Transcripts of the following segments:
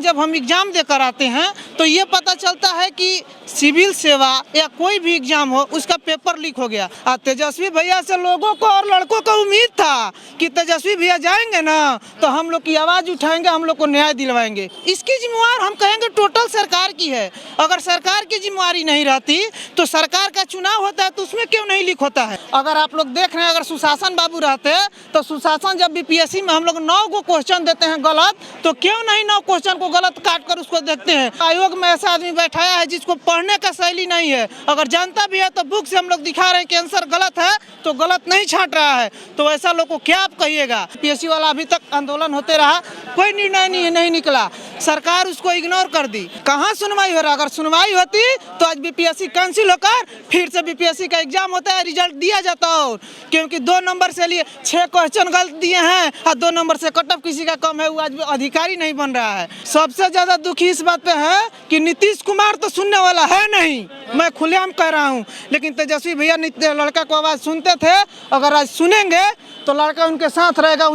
जब हम एग्ज़ाम देकर आते हैं तो ये पता चलता है कि सिविल सेवा या कोई भी एग्ज़ाम हो उसका पेपर लीक हो गया। तेजस्वी भैया से लोगों को और लड़कों को उम्मीद था कि तेजस्वी भैया जाएंगे ना तो हम लोग की आवाज़ उठाएंगे, हम लोग को न्याय दिलवाएंगे। इसकी जिम्मेवार हम कहेंगे टोटल सरकार की है। अगर सरकार की जिम्मेवारी नहीं रहती तो सरकार का चुनाव होता है तो उसमें क्यों नहीं लीक होता है। अगर आप लोग देख रहे हैं, अगर सुशासन बाबू रहते तो सुशासन जब बीपीएससी में हम लोग 9 को क्वेश्चन देते हैं गलत, तो क्यों नहीं 9 क्वेश्चन को गलत काट कर उसको देखते हैं। आयोग में ऐसा आदमी बैठाया है जिसको पढ़ने का शैली नहीं है। अगर जानता भी है तो बुक से हम लोग दिखा रहे हैं कि आंसर गलत है तो गलत नहीं छांट रहा है। तो ऐसा लोग को क्या आप कहिएगा। बीपीएससी वाला अभी तक आंदोलन होते रहा, कोई निर्णय नहीं निकला, सरकार उसको इग्नोर कर दी। कहाँ सुनवाई हो रहा। अगर सुनवाई होती तो आज बीपीएससी कैंसिल होकर फिर से बीपीएससी का एग्जाम होता है, रिजल्ट दिया जाता हो। क्योंकि 2 नंबर से लिए 6 क्वेश्चन गलत दिए हैं और 2 नंबर से कट ऑफ किसी का कम है, वो आज भी अधिकारी नहीं बन रहा है। सबसे ज्यादा दुखी इस बात पे है कि नीतीश कुमार तो सुनने वाला है नहीं, मैं खुलेआम कह रहा हूँ। लेकिन तेजस्वी भैया लड़का को आवाज सुनते थे, अगर आज सुनेंगे तो लड़का उनके साथ रहेगा।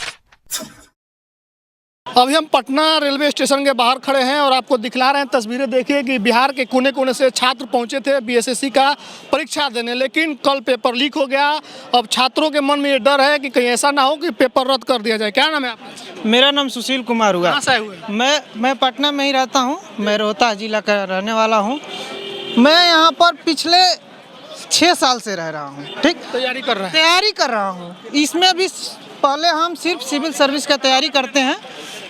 अभी हम पटना रेलवे स्टेशन के बाहर खड़े हैं और आपको दिखला रहे हैं तस्वीरें। देखिए कि बिहार के कोने कोने से छात्र पहुंचे थे बीएसएससी का परीक्षा देने, लेकिन कल पेपर लीक हो गया। अब छात्रों के मन में ये डर है कि कहीं ऐसा ना हो कि पेपर रद्द कर दिया जाए। क्या नाम है आपका? मेरा नाम सुशील कुमार हुआ। कहाँ से आए हुए? मैं पटना में ही रहता हूँ, मैं रोहतास जिला का रहने वाला हूँ। मैं यहाँ पर पिछले 6 साल से रह रहा हूँ। ठीक, तैयारी कर रहा हूँ। इसमें भी पहले हम सिर्फ सिविल सर्विस का तैयारी करते हैं।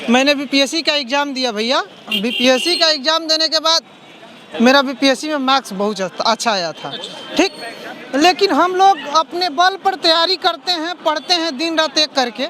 मैंने बीपीएससी का एग्ज़ाम दिया भैया। बीपीएससी का एग्ज़ाम देने के बाद मेरा बीपीएससी में मार्क्स बहुत अच्छा आया था। ठीक, लेकिन हम लोग अपने बल पर तैयारी करते हैं, पढ़ते हैं दिन रात एक करके।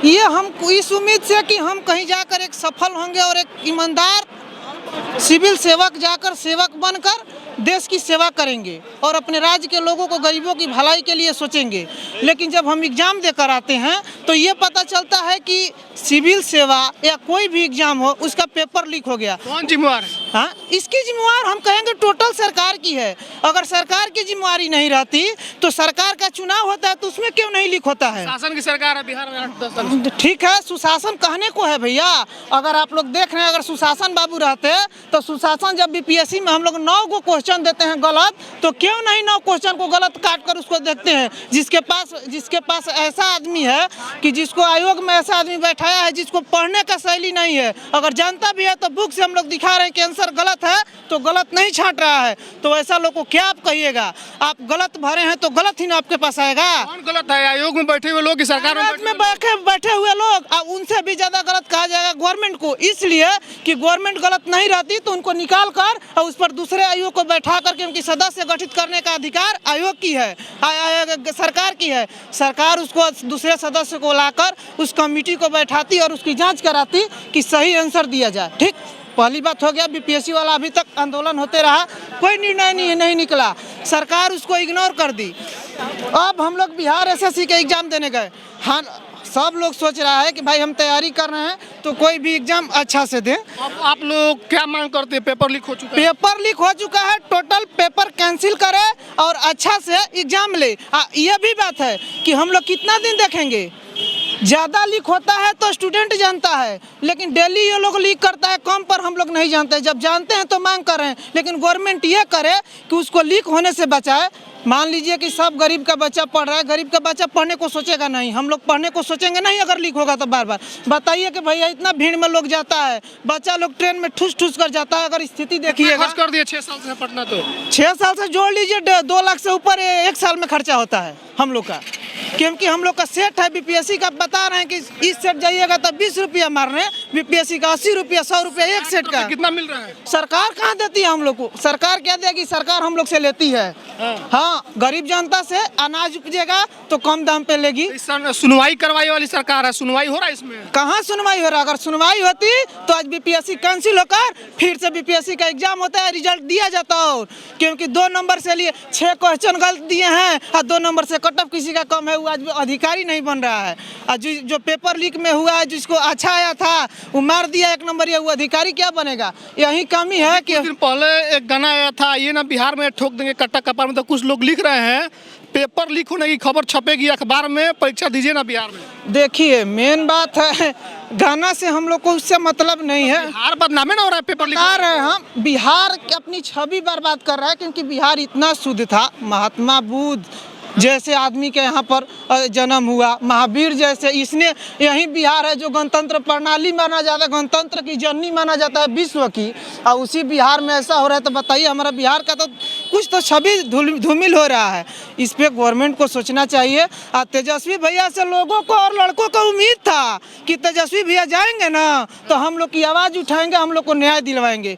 ये हम इस उम्मीद से कि हम कहीं जाकर एक सफल होंगे और एक ईमानदार सिविल सेवक जाकर सेवक बनकर देश की सेवा करेंगे और अपने राज्य के लोगों को, गरीबों की भलाई के लिए सोचेंगे। लेकिन जब हम एग्ज़ाम देकर आते हैं तो ये पता चलता है कि सिविल सेवा या कोई भी एग्ज़ाम हो उसका पेपर लीक हो गया। कौन जिम्मेवार है? हाँ, इसकी जिम्मेवार हम कहेंगे टोटल सरकार की है। अगर सरकार की जिम्मेवारी नहीं रहती तो सरकार का चुनाव होता है तो उसमें क्यों नहीं लीक होता है। शासन की सरकार है बिहार में 8-10 साल। ठीक है, सुशासन कहने को है भैया। अगर आप लोग देख रहे हैं, अगर सुशासन बाबू रहते तो सुशासन जब बीपीएससी में हम लोग 9 को क्वेश्चन देते हैं गलत, तो क्यों नहीं 9 क्वेश्चन को गलत काट कर उसको देखते हैं। जिसके पास ऐसा आदमी है कि जिसको आयोग में ऐसा आदमी बैठाया है जिसको पढ़ने का शैली नहीं है। अगर जानता भी है तो बुक से हम लोग दिखा रहे हैं कि आंसर गलत है तो गलत नहीं छांट रहा है। तो ऐसा लोग को क्या आप कहिएगा। आप गलत भरे हैं तो गलत ही ना आपके पास आएगा। कौन गलत है? आयोग में बैठे हुए लोग, सरकार में बैठे हुए लोग। उनसे भी ज्यादा गलत कहा जाएगा गवर्नमेंट को, इसलिए कि गवर्नमेंट गलत नहीं रहती तो उनको निकाल कर और उस पर दूसरे आयोग को बैठा करके उनकी सदस्य गठित करने का अधिकार आयोग की है, सरकार की है। सरकार उसको दूसरे सदस्य को लाकर उस कमेटी को बैठाती और उसकी जांच कराती कि सही आंसर दिया जाए। ठीक, पहली बात हो गया। बीपीएससी वाला अभी तक आंदोलन होते रहा, कोई निर्णय नहीं निकला, सरकार उसको इग्नोर कर दी। अब हम लोग बिहार एसएससी के एग्जाम देने गए। हाँ, सब लोग सोच रहा है कि भाई हम तैयारी कर रहे हैं तो कोई भी एग्जाम अच्छा से दें। अब आप लोग क्या मांग करते हैं? पेपर लीक हो चुका है। टोटल पेपर कैंसिल करे और अच्छा से एग्जाम ले। ये भी बात है कि हम लोग कितना दिन देखेंगे। ज़्यादा लीक होता है तो स्टूडेंट जानता है, लेकिन डेली ये लोग लीक करता है, कम पर हम लोग नहीं जानते। जब जानते हैं तो मांग कर रहे हैं, लेकिन गवर्नमेंट ये करे कि उसको लीक होने से बचाए। मान लीजिए कि सब गरीब का बच्चा पढ़ रहा है, गरीब का बच्चा पढ़ने को सोचेगा नहीं, हम लोग पढ़ने को सोचेंगे नहीं अगर लीक होगा तो। बार बार बताइए कि भैया इतना भीड़ में लोग जाता है, बच्चा लोग ट्रेन में ठूस कर जाता है। अगर स्थिति देखिए, खर्च कर दिए 6 साल से पटना, तो 6 साल से जोड़ लीजिए 2 लाख से ऊपर 1 साल में खर्चा होता है हम लोग का। क्योंकि हम लोग का सेट है बीपीएससी का, बता रहे हैं कि इस सेट जाइएगा तो 20 रुपया मार रहे हैं, बीपीएससी का 80 रुपया 100 रुपया एक सेट का। कितना मिल रहा है? सरकार कहाँ देती है हम लोग को। सरकार क्या देगी, सरकार हम लोग से लेती है। हाँ, गरीब जनता से अनाज उपजेगा तो कम दाम पे लेगी। सुनवाई करवाई वाली सरकार है, सुनवाई हो रहा है इसमें? कहाँ सुनवाई हो रहा है। अगर सुनवाई होती तो आज बीपीएससी कैंसिल होकर फिर से बीपीएससी का एग्जाम होता है, रिजल्ट दिया जाता हो। क्योंकि 2 नंबर से लिए 6 क्वेश्चन गलत दिए हैं और 2 नंबर से कट ऑफ किसी का कम है, वो आज अधिकारी नहीं बन रहा है। और जो पेपर लीक में हुआ है, जिसको अच्छा आया था वो मार दिया 1 नंबर, वो अधिकारी क्या बनेगा। यही कमी है कि दिन पहले एक गाना आया था, ये ना बिहार में ठोक देंगे कट्टा कपार में, तो कुछ लोग लिख रहे हैं पेपर लीक होने की खबर छपेगी अखबार में, परीक्षा दीजिए ना बिहार में। देखिए मेन बात है गाना से हम लोग को उससे मतलब नहीं है। बिहार बदनामे ना हो रहा है पेपर लीक बता रहे हैं हम बिहार की अपनी छवि बर्बाद कर रहा है, क्योंकि बिहार इतना शुद्ध था। महात्मा बुद्ध जैसे आदमी के यहाँ पर जन्म हुआ, महावीर जैसे, इसने यही बिहार है जो गणतंत्र प्रणाली माना जाता है, गणतंत्र की जननी माना जाता है विश्व की, और उसी बिहार में ऐसा हो रहा है। तो बताइए हमारा बिहार का तो कुछ तो छवि धूमिल हो रहा है। इस पे गवर्नमेंट को सोचना चाहिए। और तेजस्वी भैया से लोगों को और लड़कों को उम्मीद था कि तेजस्वी भैया जाएंगे ना तो हम लोग की आवाज़ उठाएंगे, हम लोग को न्याय दिलवाएंगे।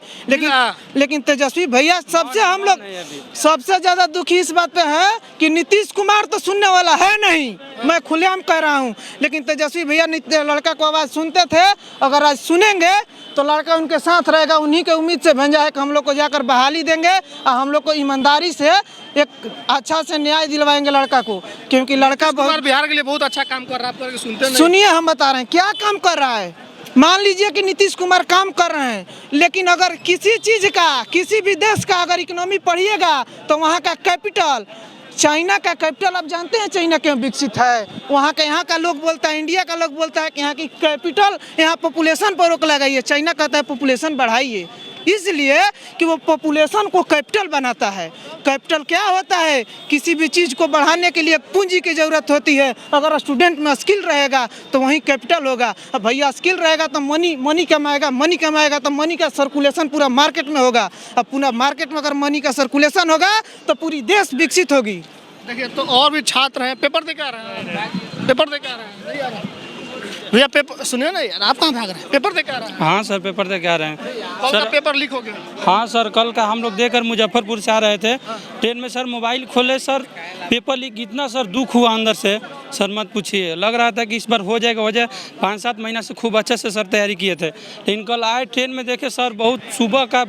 लेकिन तेजस्वी भैया सबसे ज़्यादा दुखी इस बात पे है कि नीतीश कुमार तो सुनने वाला है नहीं, मैं खुलेआम कह रहा हूं। लेकिन तेजस्वी भैया लड़का को आवाज़ सुनते थे, अगर आज सुनेंगे तो लड़का उनके साथ रहेगा। उन्हीं के उम्मीद से भेजा है कि हम लोग को जाकर बहाली देंगे और हम लोग को ईमानदारी से एक अच्छा से न्याय दिलवाएंगे लड़का को, क्योंकि लड़का बहुत बिहार के लिए बहुत अच्छा काम कर रहा है। आप सुनते नहीं। सुनिए हम बता रहे हैं क्या काम कर रहा है। मान लीजिए कि नीतीश कुमार काम कर रहे हैं, लेकिन अगर किसी चीज़ का, किसी भी देश का अगर इकोनॉमी पढ़िएगा तो वहाँ का कैपिटल, चाइना का कैपिटल आप जानते हैं चाइना क्यों विकसित है। वहाँ का, यहाँ का लोग बोलता है, इंडिया का लोग बोलता है कि यहाँ की कैपिटल, यहाँ पॉपुलेशन पर रोक लगाइए। चाइना कहता है पॉपुलेशन बढ़ाइए, इसलिए कि वो पॉपुलेशन को कैपिटल बनाता है। कैपिटल क्या होता है? किसी भी चीज़ को बढ़ाने के लिए पूंजी की ज़रूरत होती है। अगर स्टूडेंट में स्किल रहेगा तो वहीं कैपिटल होगा। अब भैया स्किल रहेगा तो मनी कमाएगा, मनी कमाएगा तो मनी का सर्कुलेशन पूरा मार्केट में होगा। अब पूरा मार्केट में अगर मनी का सर्कुलेशन होगा तो पूरी देश विकसित होगी। देखिए तो और भी छात्र हैं, पेपर दे के आ रहे हैं, पेपर दे के आ रहे हैं, नहीं आ रहे हैं। भैया पेपर सुनिए ना यार, आप कहाँ भाग रहे हैं? पेपर दे के आ रहे हैं? हाँ सर, पेपर दे के आ रहे हैं कल सर। का पेपर लीक हो गया। हाँ सर, कल का हम लोग देकर मुजफ्फरपुर से आ रहे थे, ट्रेन में सर मोबाइल खोले सर, पेपर लीक। इतना सर दुख हुआ अंदर से सर, मत पूछिए। लग रहा था कि इस बार हो जाएगा। 5-7 महीना से खूब अच्छे से सर तैयारी किए थे, लेकिन कल आए ट्रेन में देखे सर, बहुत सुबह का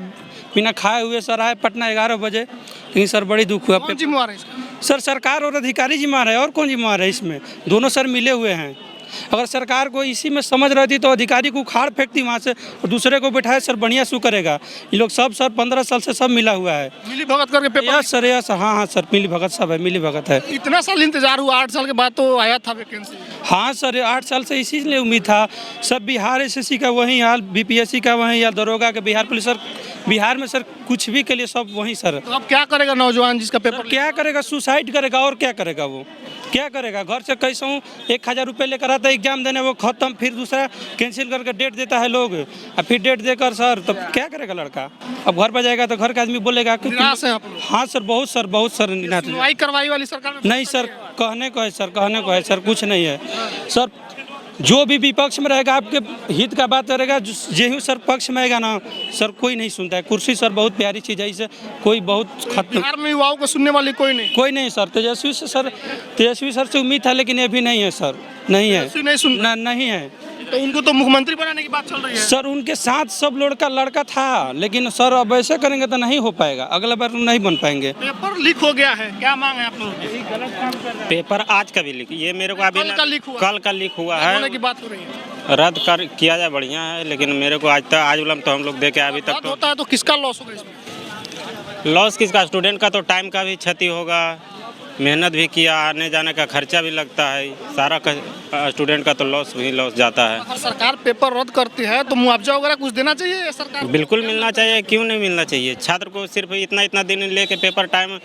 बिना खाए हुए सर आए पटना 11 बजे, लेकिन सर बड़ी दुख हुआ। कौन जिम्मेवार है इसका? सर सरकार और अधिकारी जिम्मेवार है, और कौन जिम्मेवार है इसमें? दोनों सर मिले हुए हैं। अगर सरकार को इसी में समझ रहती तो अधिकारी को उखाड़ फेंकती वहाँ से और दूसरे को बैठाए सर, बढ़िया शू करेगा। ये लोग सब सर 15 साल से सब मिला हुआ है, मिली भगत करके पेपर। Yes sir, yes. हाँ सर, मिली भगत सब है, मिली भगत है। इतना साल इंतजार हुआ, 8 साल के बाद तो आया था वैकेंसी। हाँ सर, 8 साल से इसीलिए उम्मीद था। सब बिहार एसएससी का वही हाल, बीपीएससी का वही हाल, दरोगा का, बिहार पुलिस सर, बिहार में सर कुछ भी के लिए सब वही सर। तो अब क्या करेगा नौजवान जिसका पेपर? क्या करेगा? सुसाइड करेगा, और क्या करेगा? वो क्या करेगा? घर से कैसे 1000 रुपये लेकर आता है एग्जाम देने, वो खत्म, फिर दूसरा कैंसिल करके डेट देता है लोग, और फिर डेट देकर सर तब क्या करेगा लड़का? अब घर पर जाएगा तो घर का आदमी बोलेगा कि निराश है आप लोग? हाँ सर, बहुत सर निराश। सुनवाई करवाई वाली सरकार में? नहीं सर, कहने को है सर, कहने को है सर, कुछ नहीं है सर। जो भी विपक्ष में रहेगा, आपके हित का बात करेगा, जेहू सर पक्ष में आएगा ना सर, कोई नहीं सुनता है। कुर्सी सर बहुत प्यारी चीज़ है, इसे कोई बहुत खत्म। बिहार में युवाओं को सुनने वाली कोई नहीं सर। तेजस्वी सर से उम्मीद था, लेकिन ये भी नहीं है सर, नहीं है, नहीं सुन नहीं है। तो उनको तो मुख्यमंत्री बनाने की बात चल रही है सर। उनके साथ सब लड़का था, लेकिन सर अब ऐसे करेंगे तो नहीं हो पाएगा, अगला बार नहीं बन पाएंगे। पेपर लीक हो गया है, क्या मांग है आप लोगों की? पेपर आज का भी लीक, ये मेरे को अभी कल का लीक हुआ? कल का लीक हुआ है, होने की बात हो रही है। रद्द कर किया जाए बढ़िया है, लेकिन मेरे को आज वाला तो हम लोग देखे अभी तक रद्द तो होता है तो किसका लॉस होगा इसमें? लॉस किसका? स्टूडेंट का तो टाइम का भी क्षति होगा, मेहनत भी किया, आने जाने का खर्चा भी लगता है, सारा स्टूडेंट का तो लॉस जाता है। अगर सरकार पेपर रद्द करती है तो मुआवजा वगैरह कुछ देना चाहिए सरकार? बिल्कुल मिलना चाहिए, क्यों नहीं मिलना चाहिए? छात्र को सिर्फ इतना दिन लेके पेपर टाइम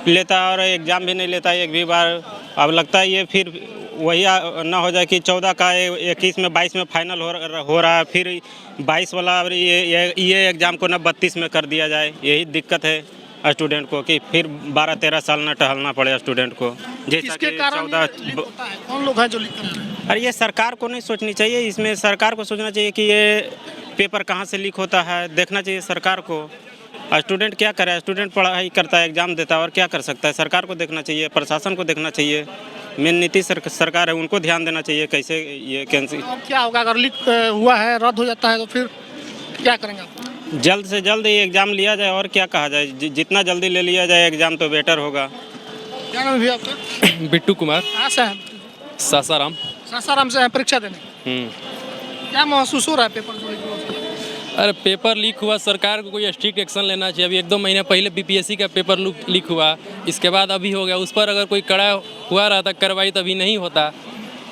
लेता है और एग्ज़ाम भी नहीं लेता एक भी बार। अब लगता है ये फिर वही ना हो जाए कि 14 का 21 में 22 में फाइनल हो रहा है, फिर 22 वाला ये एग्ज़ाम को ना 32 में कर दिया जाए। यही दिक्कत है स्टूडेंट को कि फिर 12-13 साल न टहलना पड़े स्टूडेंट को। इसके कारण लीक होता है? कौन लोग हैं जो लीक कर रहे हैं? अरे ये सरकार को नहीं सोचनी चाहिए, इसमें सरकार को सोचना चाहिए कि ये पेपर कहाँ से लीक होता है, देखना चाहिए सरकार को। स्टूडेंट क्या करे? स्टूडेंट पढ़ाई करता है, एग्ज़ाम देता है, और क्या कर सकता है? सरकार को देखना चाहिए, प्रशासन को देखना चाहिए। मेन नीतीश सरकार है, उनको ध्यान देना चाहिए कैसे ये कैंसिल। क्या होगा अगर लीक हुआ है, रद्द हो जाता है तो फिर क्या करेंगे आप? जल्द से जल्द ये एग्ज़ाम लिया जाए, और क्या कहा जाए, जितना जल्दी ले लिया जाए एग्ज़ाम तो बेटर होगा। क्या नाम है भैया आपका? बिट्टू कुमार, कहाँ से हैं? सासाराम। सासाराम से हैं परीक्षा देने। क्या महसूस हो रहा है पेपर जो लीक हुआ? अरे पेपर लीक हुआ, सरकार को कोई स्ट्रिक्ट एक्शन लेना चाहिए। अभी 1-2 महीने पहले बीपीएससी का पेपर लीक हुआ, इसके बाद अभी हो गया। उस पर अगर कोई कड़ा हुआ रहता कार्रवाई तभी नहीं होता।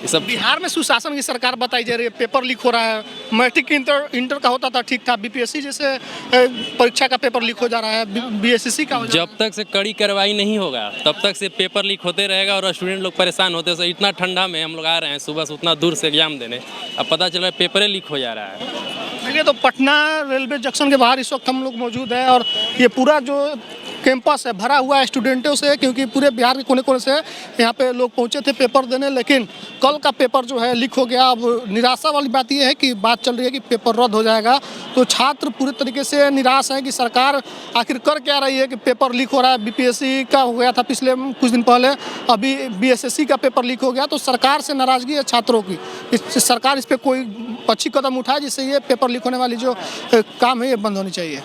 ये सब बिहार में सुशासन की सरकार बताई जा रही है, पेपर लीक हो रहा है। मैट्रिक इंटर का होता था ठीक था, बीपीएससी जैसे परीक्षा का पेपर लीक हो जा रहा है, बीएसएससी का हो जा रहा जब तक से कड़ी कार्रवाई नहीं होगा तब तक से पेपर लीक होते रहेगा और स्टूडेंट लोग परेशान होते हैं। इतना ठंडा में हम लोग आ रहे हैं सुबह से उतना दूर से एग्जाम देने, अब पता चल रहा है पेपर लीक हो जा रहा है। देखिए तो पटना रेलवे जंक्शन के बाहर इस वक्त हम लोग मौजूद हैं और ये पूरा जो कैंपस है भरा हुआ है स्टूडेंटों से, क्योंकि पूरे बिहार के कोने कोने से यहाँ पे लोग पहुँचे थे पेपर देने, लेकिन कल का पेपर जो है लीक हो गया। अब निराशा वाली बात ये है कि बात चल रही है कि पेपर रद्द हो जाएगा, तो छात्र पूरे तरीके से निराश हैं कि सरकार आखिर कर क्या रही है कि पेपर लीक हो रहा है। बीपीएससी का हो गया था पिछले कुछ दिन पहले, अभी बीएसएससी का पेपर लीक हो गया, तो सरकार से नाराज़गी है छात्रों की। सरकार इस पर कोई अच्छी कदम उठाए जिससे ये पेपर लीक होने वाली जो काम है ये बंद होनी चाहिए।